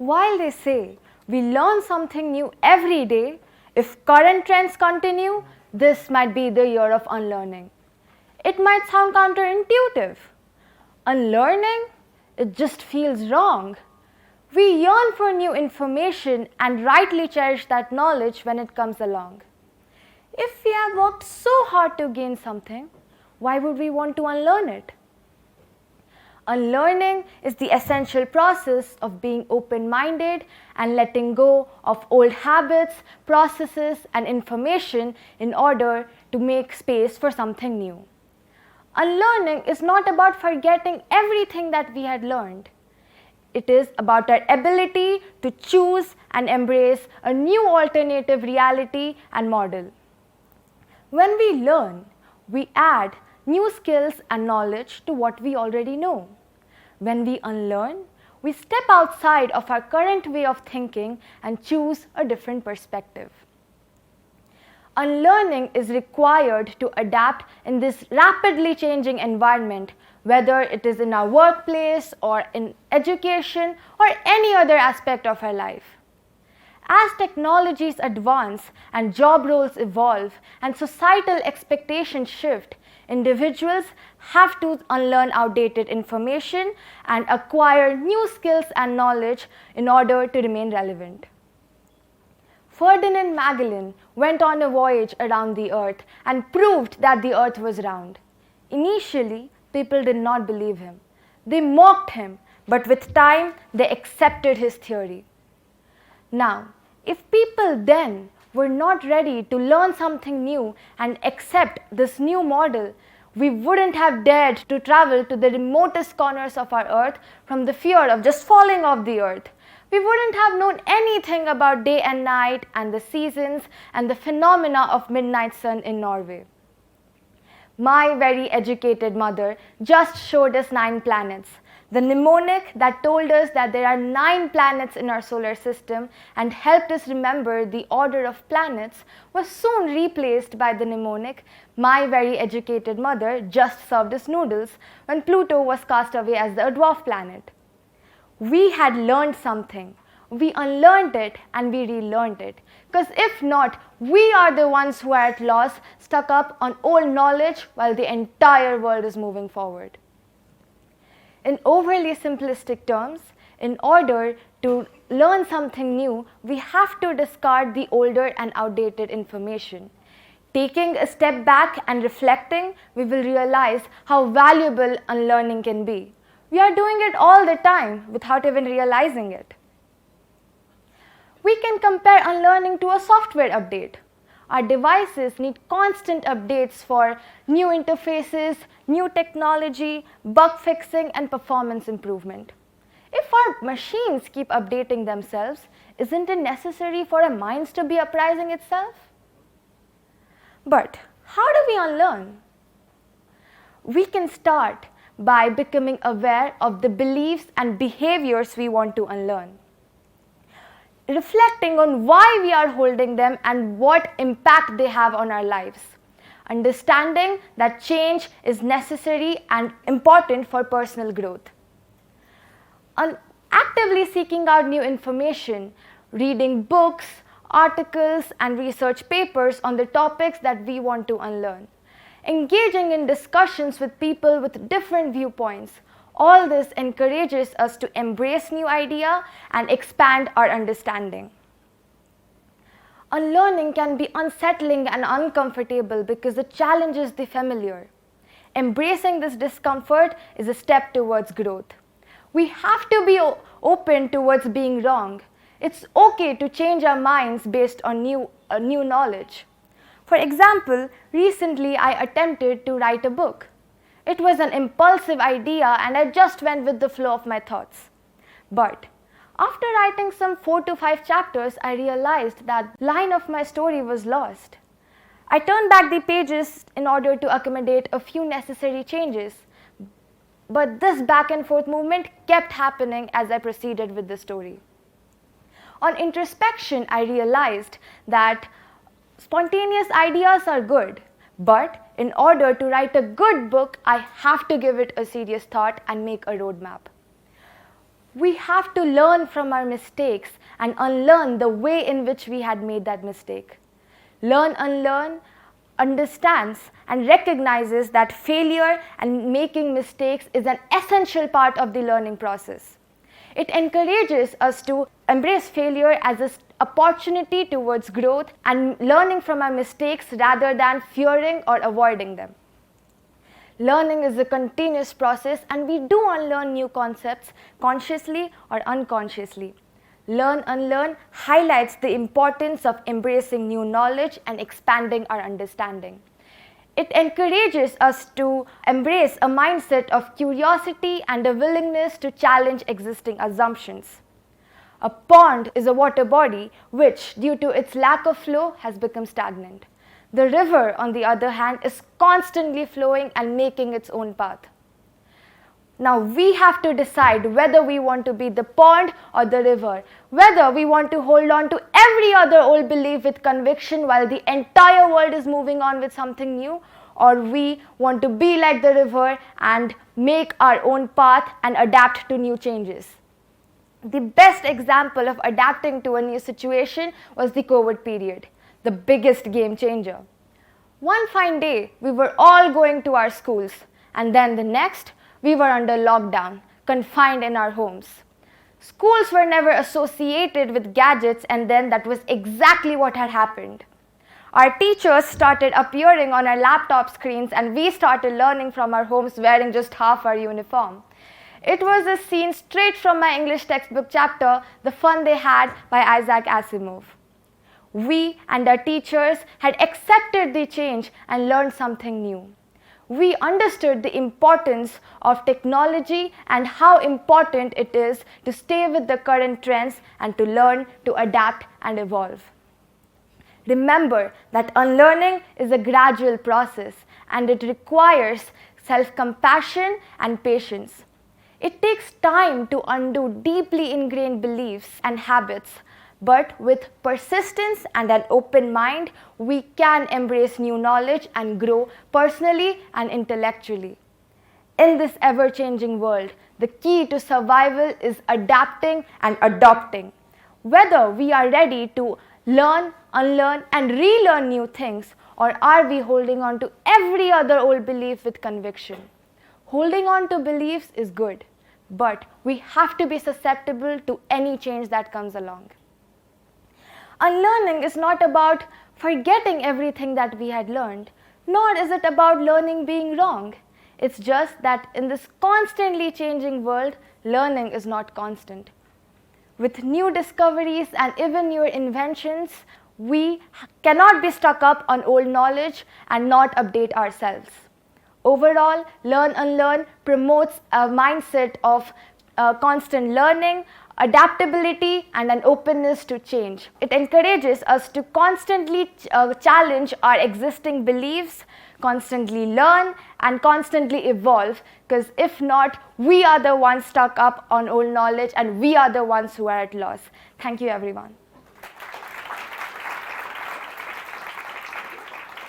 While they say we learn something new every day, if current trends continue, this might be the year of unlearning. It might sound counterintuitive. Unlearning? It just feels wrong. We yearn for new information and rightly cherish that knowledge when it comes along. If we have worked so hard to gain something, why would we want to unlearn it? Unlearning is the essential process of being open-minded and letting go of old habits, processes, and information in order to make space for something new. Unlearning is not about forgetting everything that we had learned. It is about our ability to choose and embrace a new alternative reality and model. When we learn, we add new skills and knowledge to what we already know. When we unlearn, we step outside of our current way of thinking and choose a different perspective. Unlearning is required to adapt in this rapidly changing environment, whether it is in our workplace or in education or any other aspect of our life. As technologies advance and job roles evolve and societal expectations shift, individuals have to unlearn outdated information and acquire new skills and knowledge in order to remain relevant. Ferdinand Magellan went on a voyage around the earth and proved that the earth was round. Initially, people did not believe him. They mocked him, but with time, they accepted his theory. Now, if people then were not ready to learn something new and accept this new model, we wouldn't have dared to travel to the remotest corners of our earth from the fear of just falling off the earth. We wouldn't have known anything about day and night and the seasons and the phenomena of midnight sun in Norway. My very educated mother just showed us 9 planets. The mnemonic that told us that there are 9 planets in our solar system and helped us remember the order of planets was soon replaced by the mnemonic my very educated mother just served us noodles when Pluto was cast away as the dwarf planet. We had learned something. We unlearned it and we relearned it. Because if not, we are the ones who are at loss, stuck up on old knowledge while the entire world is moving forward. In overly simplistic terms, in order to learn something new, we have to discard the older and outdated information. Taking a step back and reflecting, we will realize how valuable unlearning can be. We are doing it all the time without even realizing it. We can compare unlearning to a software update. Our devices need constant updates for new interfaces, new technology, bug fixing, and performance improvement. If our machines keep updating themselves, isn't it necessary for our minds to be uprising itself? But how do we unlearn? We can start by becoming aware of the beliefs and behaviors we want to unlearn. Reflecting on why we are holding them and what impact they have on our lives. Understanding that change is necessary and important for personal growth. Actively seeking out new information, reading books, articles, and research papers on the topics that we want to unlearn. Engaging in discussions with people with different viewpoints. All this encourages us to embrace new ideas and expand our understanding. Unlearning can be unsettling and uncomfortable because it challenges the familiar. Embracing this discomfort is a step towards growth. We have to be open towards being wrong. It's okay to change our minds based on new knowledge. For example, recently I attempted to write a book. It was an impulsive idea and I just went with the flow of my thoughts. But after writing some 4 to 5 chapters, I realized that line of my story was lost. I turned back the pages in order to accommodate a few necessary changes. But this back and forth movement kept happening as I proceeded with the story. On introspection, I realized that spontaneous ideas are good. But in order to write a good book, I have to give it a serious thought and make a roadmap. We have to learn from our mistakes and unlearn the way in which we had made that mistake. Learn, unlearn, understands and recognizes that failure and making mistakes is an essential part of the learning process. It encourages us to embrace failure as an opportunity towards growth and learning from our mistakes rather than fearing or avoiding them. Learning is a continuous process, and we do unlearn new concepts consciously or unconsciously. Learn, unlearn highlights the importance of embracing new knowledge and expanding our understanding. It encourages us to embrace a mindset of curiosity and a willingness to challenge existing assumptions. A pond is a water body which, due to its lack of flow, has become stagnant. The river, on the other hand, is constantly flowing and making its own path. Now we have to decide whether we want to be the pond or the river, whether we want to hold on to every other old belief with conviction while the entire world is moving on with something new, or we want to be like the river and make our own path and adapt to new changes. The best example of adapting to a new situation was the COVID period, the biggest game changer. One fine day, we were all going to our schools, and then the next, we were under lockdown, confined in our homes. Schools were never associated with gadgets, and then that was exactly what had happened. Our teachers started appearing on our laptop screens, and we started learning from our homes wearing just half our uniform. It was a scene straight from my English textbook chapter, The Fun They Had by Isaac Asimov. We and our teachers had accepted the change and learned something new. We understood the importance of technology and how important it is to stay with the current trends and to learn to adapt and evolve. Remember that unlearning is a gradual process and it requires self-compassion and patience. It takes time to undo deeply ingrained beliefs and habits, but with persistence and an open mind, we can embrace new knowledge and grow personally and intellectually. In this ever-changing world, the key to survival is adapting and adopting. Whether we are ready to learn, unlearn, and relearn new things, or are we holding on to every other old belief with conviction? Holding on to beliefs is good, but we have to be susceptible to any change that comes along. Unlearning is not about forgetting everything that we had learned, nor is it about learning being wrong. It's just that in this constantly changing world, learning is not constant. With new discoveries and even newer inventions, we cannot be stuck up on old knowledge and not update ourselves. Overall, Learn, Unlearn promotes a mindset of constant learning, adaptability, and an openness to change. It encourages us to constantly challenge our existing beliefs, constantly learn, and constantly evolve, because if not, we are the ones stuck up on old knowledge and we are the ones who are at loss. Thank you, everyone.